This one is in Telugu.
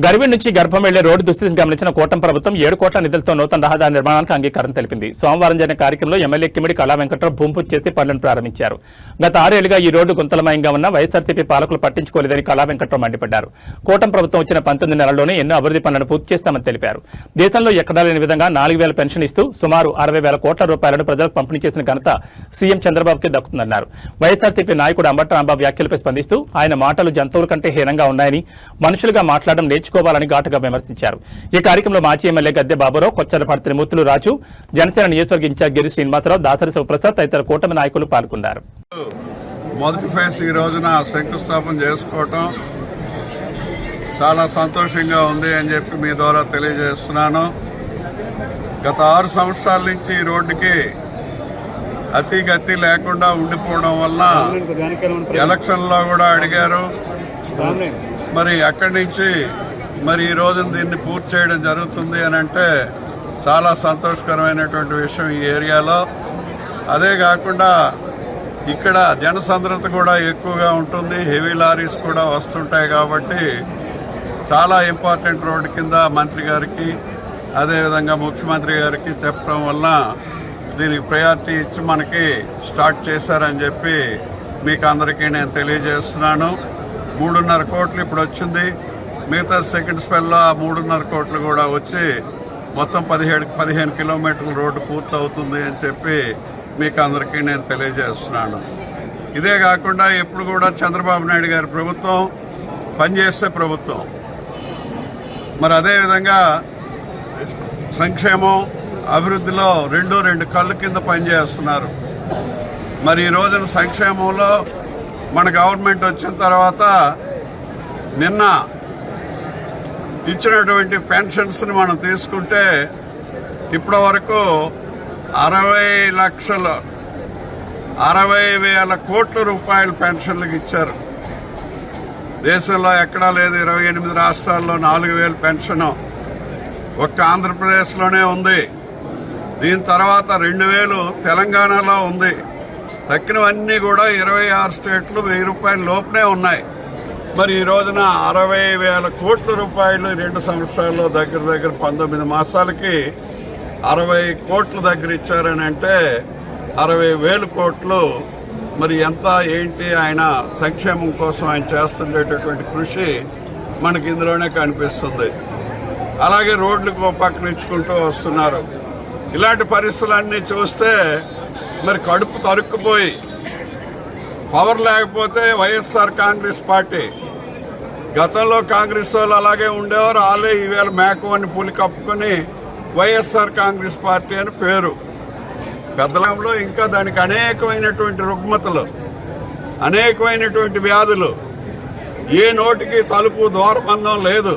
గర్భిణి నుంచి గర్భం వెళ్లే రోడ్డు దుస్థితిని గమనించిన కూటమి ప్రభుత్వం 7 కోట్ల నిధులతో నూతన రహదారి నిర్మాణానికి అంగీకారం తెలిపింది. సోమవారం జరిగిన కార్యక్రమంలో ఎమ్మెల్యే కిమిడి కళా వెంకట్రావు భూమి పూజ చేసి పనులను ప్రారంభించారు. గత 6 ఏళ్లుగా ఈ రోడ్డు గుంతలమయంగా ఉన్న వైఎస్ఆర్సీపీ పాలకులు పట్టించుకోలేదని కళా వెంకట్రావు మండిపడ్డారు. కూటమి ప్రభుత్వం వచ్చిన 19 నెలల్లోనే ఎన్నో అభివృద్ధి పనులను పూర్తి చేస్తామని తెలిపారు. దేశంలో ఎక్కడా లేని విధంగా 4,000 పెన్షన్ ఇస్తూ సుమారు 60,000 కోట్ల రూపాయలను ప్రజలకు పంపిణీ చేసిన ఘనత సీఎం చంద్రబాబుకే దక్కుతుందన్నారు. వైఎస్ఆర్సీపీ నాయకుడు అంబటి రాంబాబు వ్యాఖ్యలపై స్పందిస్తూ ఆయన మాటలు జంతువుల కంటే హీనంగా ఉన్నాయని, మనుషులుగా మాట్లాడడం నేర్చుకోవాలని ఘాటుగా విమర్శించారు. ఈ కార్యక్రమంలో మాజీ ఎమ్మెల్యే గద్దె బాబురావు, కొచ్చరపాటి త్రిమూర్తులు రాజు, జనసేన నియోజకవర్గ ఇన్ఛార్జ్ గిరి శ్రీనివాసరావు, దాసరి శివప్రసాద్ తదితర కూటమి నాయకులు పాల్గొన్నారు. మొదటి ఫేజ్ ఈ రోజున శంకుస్థాపన చేసుకోవటం చాలా సంతోషంగా ఉంది అని చెప్పి మీ ద్వారా తెలియజేస్తున్నాను. గత 6 సంవత్సరాల నుంచి ఈ రోడ్డుకి అతిగతి లేకుండా ఉండిపోవడం వల్ల ఎలక్షన్లో కూడా అడిగారు. మరి అక్కడి నుంచి ఈ రోజున దీన్ని పూర్తి చేయడం జరుగుతుంది అని అంటే చాలా సంతోషకరమైనటువంటి విషయం ఈ ఏరియాలో. అదే కాకుండా ఇక్కడ జనసాంద్రత కూడా ఎక్కువగా ఉంటుంది, హెవీ లారీస్ కూడా వస్తుంటాయి. కాబట్టి చాలా ఇంపార్టెంట్ రోడ్డు కింద మంత్రి గారికి అదేవిధంగా ముఖ్యమంత్రి గారికి చెప్పడం వల్ల దీనికి ప్రయారిటీ ఇచ్చి మనకి స్టార్ట్ చేశారని చెప్పి మీకు అందరికీ నేను తెలియజేస్తున్నాను. 3.5 కోట్లు ఇప్పుడు వచ్చింది. మిగతా సెకండ్ స్పెల్లో ఆ 3.5 కోట్లు కూడా వచ్చి మొత్తం 15 కిలోమీటర్ల రోడ్డు పూర్తవుతుంది అని చెప్పి మీకు అందరికీ నేను తెలియజేస్తున్నాను. ఇదే కాకుండా ఎప్పుడు కూడా చంద్రబాబు నాయుడు గారి ప్రభుత్వం పనిచేసే ప్రభుత్వం. మరి అదేవిధంగా సంక్షేమం అభివృద్ధిలో రెండు కళ్ళు కింద పనిచేస్తున్నారు. మరి ఈ రోజున సంక్షేమంలో మన గవర్నమెంట్ వచ్చిన తర్వాత నిన్న ఇచ్చినటువంటి పెన్షన్స్ని మనం తీసుకుంటే ఇప్పటి వరకు 60,000 కోట్ల రూపాయల పెన్షన్లకు ఇచ్చారు. దేశంలో ఎక్కడా లేదు. 28 రాష్ట్రాల్లో 4,000 పెన్షన్ ఒక్క ఆంధ్రప్రదేశ్లోనే ఉంది. దీని తర్వాత 2,000 తెలంగాణలో ఉంది. తక్కినవన్నీ కూడా 26 స్టేట్లు 1,000 రూపాయల లోపునే ఉన్నాయి. మరి ఈ రోజున 60,000 కోట్ల రూపాయలు 2 సంవత్సరాల్లో దగ్గర 19 మాసాలకి 60 కోట్ల దగ్గర ఇచ్చారని అంటే 60,000 కోట్లు మరి ఎంత ఏంటి ఆయన సంక్షేమం కోసం ఆయన చేస్తుండేటటువంటి కృషి మనకి ఇందులోనే కనిపిస్తుంది. అలాగే రోడ్లకు పక్కన ఇచ్చుకుంటూ వస్తున్నారు. ఇలాంటి పరిస్థితులన్నీ చూస్తే మరి కడుపు తరుక్కుపోయి పవర్ లేకపోతే వైఎస్ఆర్ కాంగ్రెస్ పార్టీ, గతంలో కాంగ్రెస్ వాళ్ళు అలాగే ఉండేవారు. వాళ్ళే ఈవేళ మేకవని పులి కప్పుకొని వైఎస్ఆర్ కాంగ్రెస్ పార్టీ అని పేరు. పెద్దలంలో ఇంకా దానికి అనేకమైనటువంటి రుగ్మతలు, అనేకమైనటువంటి వ్యాధులు, ఏ నోటికి తలుపు ద్వారబంధం లేదు.